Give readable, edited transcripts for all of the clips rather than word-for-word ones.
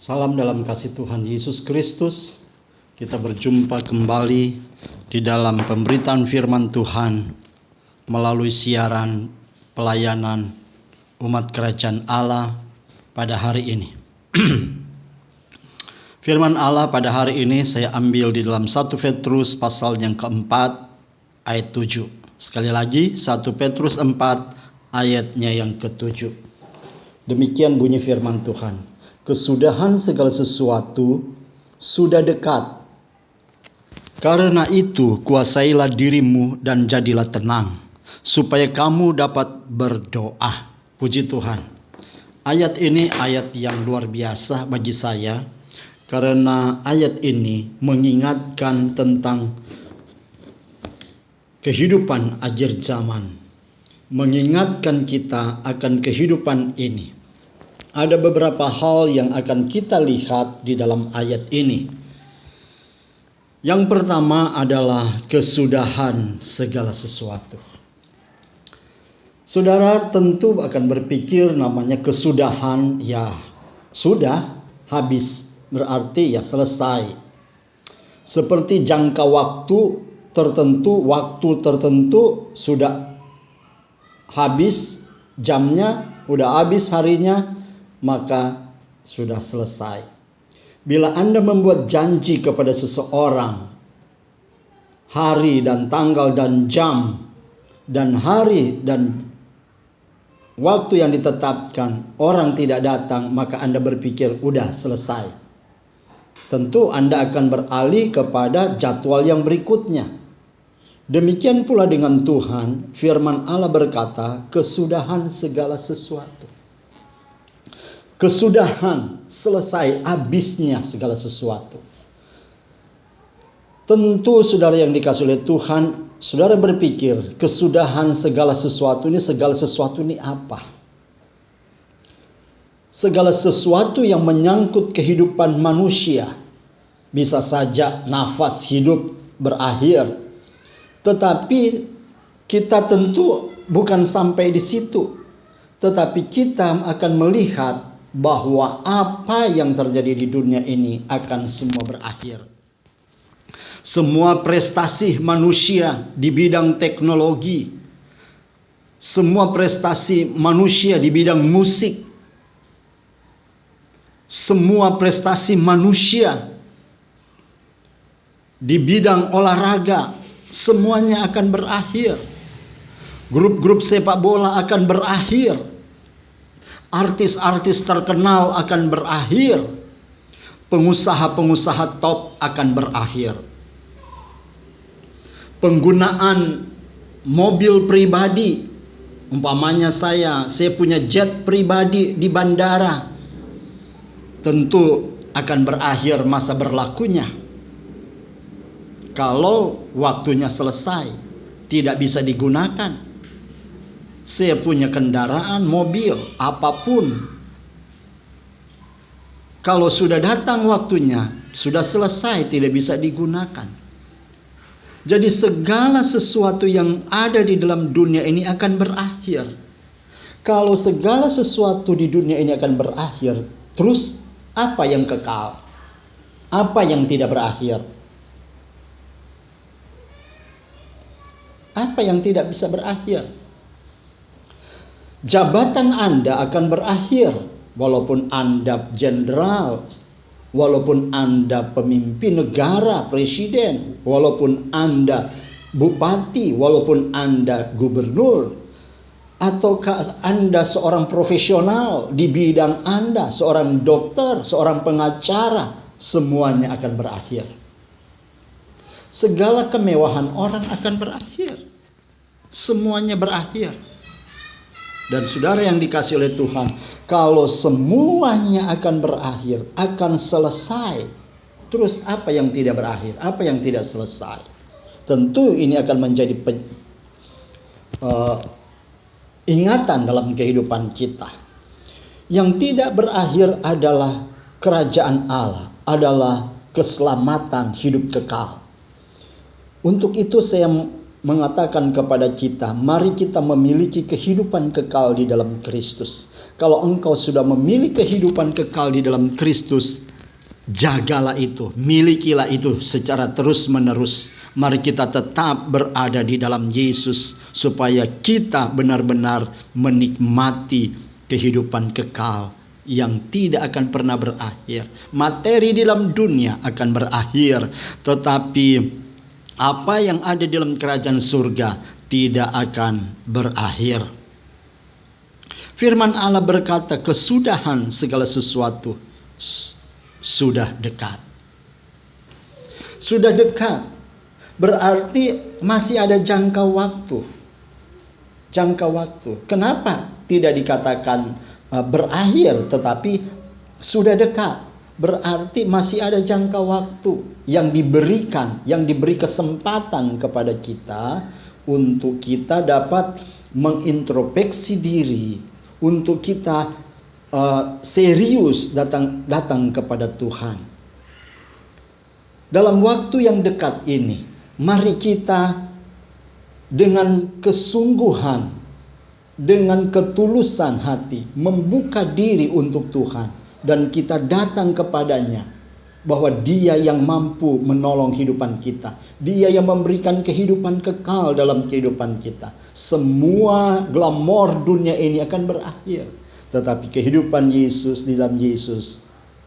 Salam dalam kasih Tuhan Yesus Kristus. Kita berjumpa kembali di dalam pemberitaan firman Tuhan melalui siaran pelayanan umat kerajaan Allah pada hari ini. Firman Allah pada hari ini saya ambil di dalam 1 Petrus pasal yang keempat ayat 7. Sekali lagi 1 Petrus 4 ayatnya yang ke-7. Demikian bunyi firman Tuhan. Kesudahan segala sesuatu sudah dekat. Karena itu kuasailah dirimu dan jadilah tenang, supaya kamu dapat berdoa. Puji Tuhan. Ayat ini ayat yang luar biasa bagi saya, karena ayat ini mengingatkan tentang kehidupan akhir zaman. Mengingatkan kita akan kehidupan ini. Ada beberapa hal yang akan kita lihat di dalam ayat ini. Yang pertama adalah kesudahan segala sesuatu. Saudara tentu akan berpikir namanya kesudahan, ya sudah habis, berarti ya selesai. Seperti jangka waktu tertentu sudah habis jamnya, udah habis harinya, maka sudah selesai. Bila Anda membuat janji kepada seseorang, hari dan tanggal dan jam dan hari dan waktu yang ditetapkan, orang tidak datang, maka Anda berpikir udah selesai. Tentu Anda akan beralih kepada jadwal yang berikutnya. Demikian pula dengan Tuhan. Firman Allah berkata, kesudahan segala sesuatu. Kesudahan, selesai, habisnya segala sesuatu. Tentu saudara yang dikasihi oleh Tuhan, saudara berpikir kesudahan segala sesuatu ini apa? Segala sesuatu yang menyangkut kehidupan manusia. Bisa saja nafas hidup berakhir. Tetapi kita tentu bukan sampai di situ. Tetapi kita akan melihat bahwa apa yang terjadi di dunia ini akan semua berakhir. Semua prestasi manusia di bidang teknologi, semua prestasi manusia di bidang musik, semua prestasi manusia di bidang olahraga, semuanya akan berakhir. Grup-grup sepak bola akan berakhir. Artis-artis terkenal akan berakhir. Pengusaha-pengusaha top akan berakhir. Penggunaan mobil pribadi, umpamanya saya punya jet pribadi di bandara, tentu akan berakhir masa berlakunya. Kalau waktunya selesai, tidak bisa digunakan. Saya punya kendaraan, mobil, apapun. Kalau sudah datang waktunya, sudah selesai, tidak bisa digunakan. Jadi segala sesuatu yang ada di dalam dunia ini akan berakhir. Kalau segala sesuatu di dunia ini akan berakhir, terus apa yang kekal? Apa yang tidak berakhir? Apa yang tidak bisa berakhir? Jabatan Anda akan berakhir, walaupun Anda jenderal, walaupun Anda pemimpin negara, presiden, walaupun Anda bupati, walaupun Anda gubernur, ataukah Anda seorang profesional di bidang Anda, seorang dokter, seorang pengacara, semuanya akan berakhir. Segala kemewahan orang akan berakhir. Semuanya berakhir. Dan saudara yang dikasihi oleh Tuhan, kalau semuanya akan berakhir, akan selesai, terus apa yang tidak berakhir? Apa yang tidak selesai? Tentu ini akan menjadi ingatan dalam kehidupan kita. Yang tidak berakhir adalah kerajaan Allah, adalah keselamatan hidup kekal. Untuk itu saya mengatakan kepada kita, mari kita memiliki kehidupan kekal di dalam Kristus. Kalau engkau sudah memiliki kehidupan kekal di dalam Kristus, jagalah itu, milikilah itu secara terus-menerus. Mari kita tetap berada di dalam Yesus, supaya kita benar-benar menikmati kehidupan kekal yang tidak akan pernah berakhir. Materi di dalam dunia akan berakhir, tetapi apa yang ada di dalam kerajaan surga tidak akan berakhir. Firman Allah berkata, kesudahan segala sesuatu sudah dekat. Sudah dekat berarti masih ada jangka waktu. Jangka waktu. Kenapa tidak dikatakan berakhir, tetapi sudah dekat? Berarti masih ada jangka waktu yang diberikan, yang diberi kesempatan kepada kita untuk kita dapat mengintrospeksi diri, untuk kita serius datang kepada Tuhan. Dalam waktu yang dekat ini, mari kita dengan kesungguhan, dengan ketulusan hati membuka diri untuk Tuhan. Dan kita datang kepadanya, bahwa Dia yang mampu menolong kehidupan kita. Dia yang memberikan kehidupan kekal dalam kehidupan kita. Semua glamor dunia ini akan berakhir, tetapi kehidupan Yesus di dalam Yesus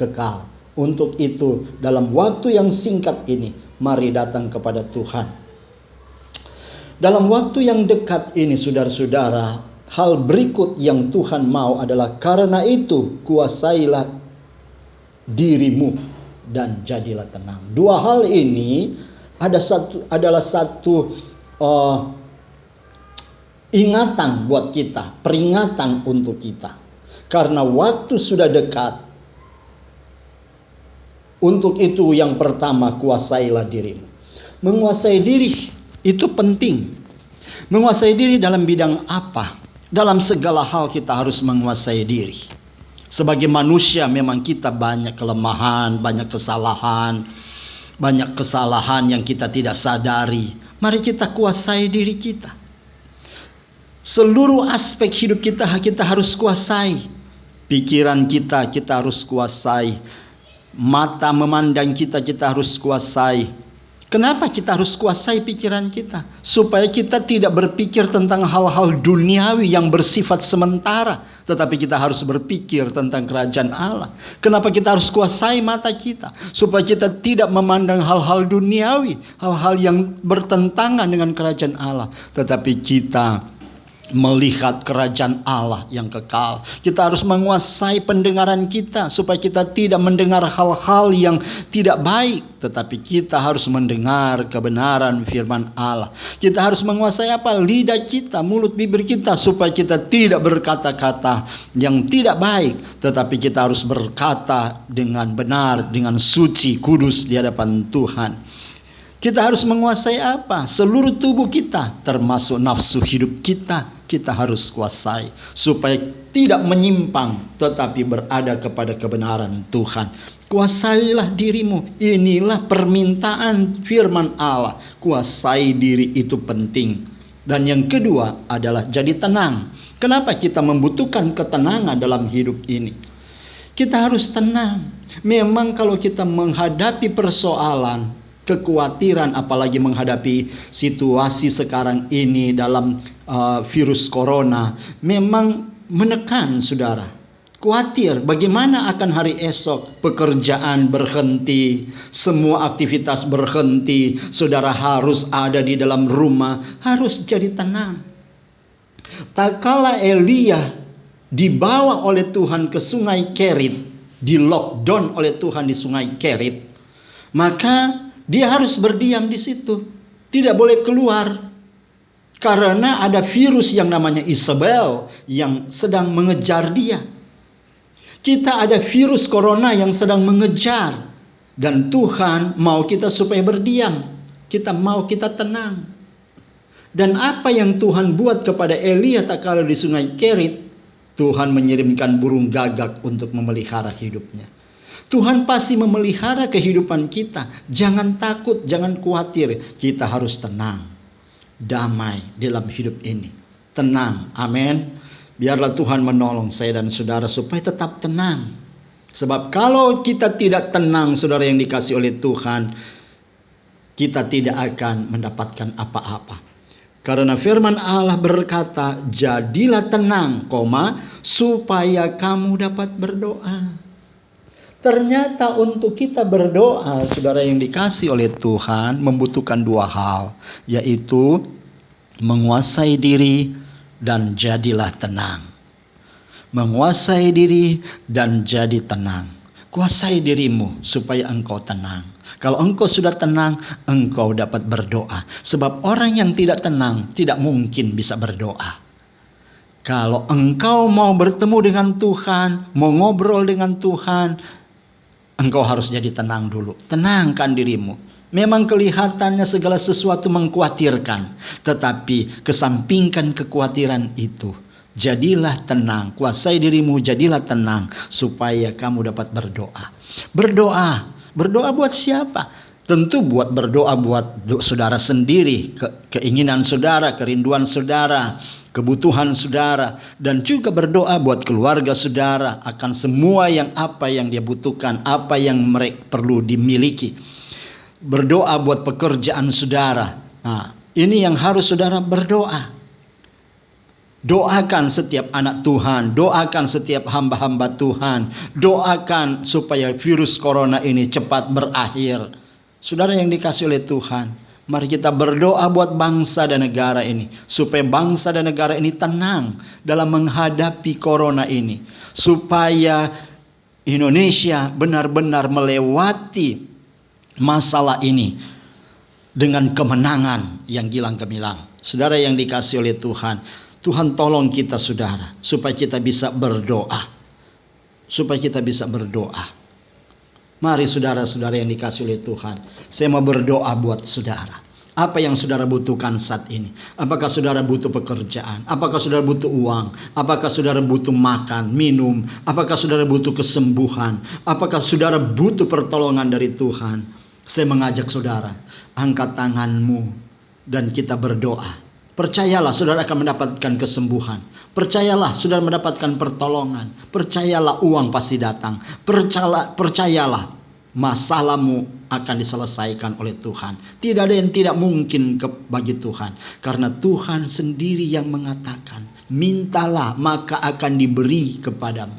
kekal. Untuk itu, dalam waktu yang singkat ini, mari datang kepada Tuhan. Dalam waktu yang dekat ini, saudara-saudara, hal berikut yang Tuhan mau adalah, karena itu kuasailah dirimu dan jadilah tenang. Dua hal ini adalah satu ingatan buat kita, peringatan untuk kita. Karena waktu sudah dekat. Untuk itu yang pertama, kuasailah dirimu. Menguasai diri itu penting. Menguasai diri dalam bidang apa? Dalam segala hal kita harus menguasai diri. Sebagai manusia memang kita banyak kelemahan, banyak kesalahan yang kita tidak sadari. Mari kita kuasai diri kita. Seluruh aspek hidup kita harus kuasai. Pikiran kita harus kuasai. Mata memandang kita harus kuasai. Kenapa kita harus kuasai pikiran kita? Supaya kita tidak berpikir tentang hal-hal duniawi yang bersifat sementara, tetapi kita harus berpikir tentang kerajaan Allah. Kenapa kita harus kuasai mata kita? Supaya kita tidak memandang hal-hal duniawi, hal-hal yang bertentangan dengan kerajaan Allah, tetapi kita melihat kerajaan Allah yang kekal. Kita harus menguasai pendengaran kita, supaya kita tidak mendengar hal-hal yang tidak baik, tetapi kita harus mendengar kebenaran firman Allah. Kita harus menguasai apa? Lidah kita, mulut bibir kita, supaya kita tidak berkata-kata yang tidak baik, tetapi kita harus berkata dengan benar, dengan suci, kudus di hadapan Tuhan. Kita harus menguasai apa? Seluruh tubuh kita, termasuk nafsu hidup kita harus kuasai, supaya tidak menyimpang, tetapi berada kepada kebenaran Tuhan. Kuasailah dirimu. Inilah permintaan firman Allah. Kuasai diri itu penting. Dan yang kedua adalah jadi tenang. Kenapa kita membutuhkan ketenangan dalam hidup ini? Kita harus tenang. Memang kalau kita menghadapi persoalan, kekhawatiran, apalagi menghadapi situasi sekarang ini dalam virus corona, memang menekan saudara. Khawatir bagaimana akan hari esok, pekerjaan berhenti, semua aktivitas berhenti, saudara harus ada di dalam rumah, harus jadi tenang. Tak kala Elia dibawa oleh Tuhan ke sungai Kerit, di lockdown oleh Tuhan di sungai Kerit, maka dia harus berdiam di situ, tidak boleh keluar, karena ada virus yang namanya Isabel yang sedang mengejar dia. Kita ada virus corona yang sedang mengejar, dan Tuhan mau kita supaya berdiam. Kita mau kita tenang. Dan apa yang Tuhan buat kepada Elia tak kala di sungai Kerit, Tuhan mengirimkan burung gagak untuk memelihara hidupnya. Tuhan pasti memelihara kehidupan kita. Jangan takut, jangan khawatir. Kita harus tenang. damai dalam hidup ini. Tenang, amin. Biarlah Tuhan menolong saya dan saudara supaya tetap tenang. Sebab kalau kita tidak tenang, saudara yang dikasih oleh Tuhan, kita tidak akan mendapatkan apa-apa. Karena firman Allah berkata, jadilah tenang, supaya kamu dapat berdoa. Ternyata untuk kita berdoa, saudara yang dikasih oleh Tuhan, membutuhkan dua hal, yaitu menguasai diri dan jadilah tenang. Menguasai diri dan jadi tenang. Kuasai dirimu supaya engkau tenang. Kalau engkau sudah tenang, engkau dapat berdoa. Sebab orang yang tidak tenang tidak mungkin bisa berdoa. Kalau engkau mau bertemu dengan Tuhan, mau ngobrol dengan Tuhan, engkau harus jadi tenang dulu. Tenangkan dirimu. Memang kelihatannya segala sesuatu mengkhawatirkan, tetapi kesampingkan kekhawatiran itu. Jadilah tenang, kuasai dirimu, jadilah tenang supaya kamu dapat berdoa. Berdoa buat siapa? Tentu berdoa buat saudara sendiri, keinginan saudara, kerinduan saudara, kebutuhan saudara, dan juga berdoa buat keluarga saudara akan semua apa yang dia butuhkan, apa yang mereka perlu dimiliki. Berdoa buat pekerjaan saudara. Nah, ini yang harus saudara berdoa. Doakan setiap anak Tuhan, doakan setiap hamba-hamba Tuhan, doakan supaya virus corona ini cepat berakhir. Saudara yang dikasih oleh Tuhan, mari kita berdoa buat bangsa dan negara ini, supaya bangsa dan negara ini tenang dalam menghadapi corona ini, supaya Indonesia benar-benar melewati masalah ini dengan kemenangan yang gilang gemilang. Saudara yang dikasih oleh Tuhan, Tuhan tolong kita saudara, supaya kita bisa berdoa. Supaya kita bisa berdoa. Mari saudara-saudara yang dikasih oleh Tuhan, saya mau berdoa buat saudara. Apa yang saudara butuhkan saat ini? Apakah saudara butuh pekerjaan? Apakah saudara butuh uang? Apakah saudara butuh makan, minum? Apakah saudara butuh kesembuhan? Apakah saudara butuh pertolongan dari Tuhan? Saya mengajak saudara, angkat tanganmu dan kita berdoa. Percayalah saudara akan mendapatkan kesembuhan. Percayalah saudara mendapatkan pertolongan. Percayalah uang pasti datang. Percayalah masalahmu akan diselesaikan oleh Tuhan. Tidak ada yang tidak mungkin bagi Tuhan. Karena Tuhan sendiri yang mengatakan, mintalah maka akan diberi kepadamu.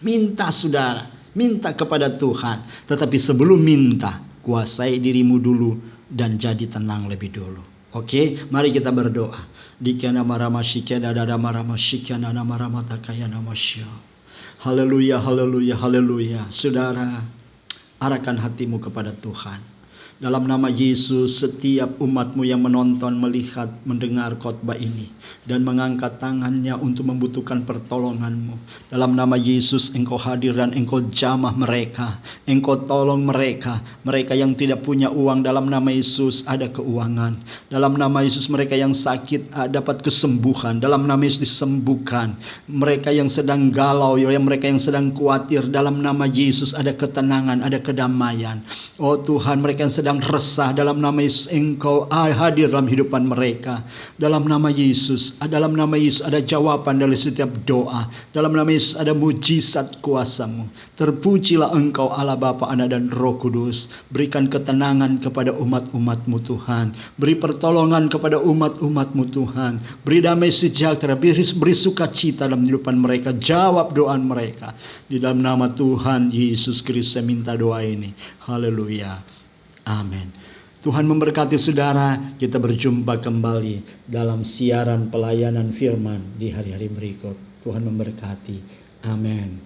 Minta saudara, minta kepada Tuhan. Tetapi sebelum minta, kuasai dirimu dulu dan jadi tenang lebih dulu. Oke, mari kita berdoa. Haleluya, haleluya, haleluya. Saudara, arahkan hatimu kepada Tuhan. Dalam nama Yesus, setiap umatmu yang menonton, melihat, mendengar khotbah ini dan mengangkat tangannya untuk membutuhkan pertolonganmu. Dalam nama Yesus, engkau hadir dan engkau jamah mereka. Engkau tolong mereka. Mereka yang tidak punya uang, dalam nama Yesus ada keuangan. Dalam nama Yesus, mereka yang sakit dapat kesembuhan. Dalam nama Yesus disembuhkan. Mereka yang sedang galau, mereka yang sedang khawatir, dalam nama Yesus ada ketenangan, ada kedamaian. Oh Tuhan, mereka yang sedang resah, dalam nama Yesus engkau hadir dalam hidupan mereka. Dalam nama Yesus ada jawaban dari setiap doa. Dalam nama Yesus ada mujizat kuasa-Mu. Terpujilah engkau Allah Bapa, Anak dan Roh Kudus. Berikan ketenangan kepada umat-umat-Mu Tuhan. Beri pertolongan kepada umat-umat-Mu Tuhan. Beri damai sejahtera, beri sukacita dalam hidupan mereka. Jawab doa mereka. Di dalam nama Tuhan Yesus Kristus saya minta doa ini. Haleluya. Amin. Tuhan memberkati saudara. Kita berjumpa kembali dalam siaran pelayanan firman di hari-hari berikut. Tuhan memberkati. Amin.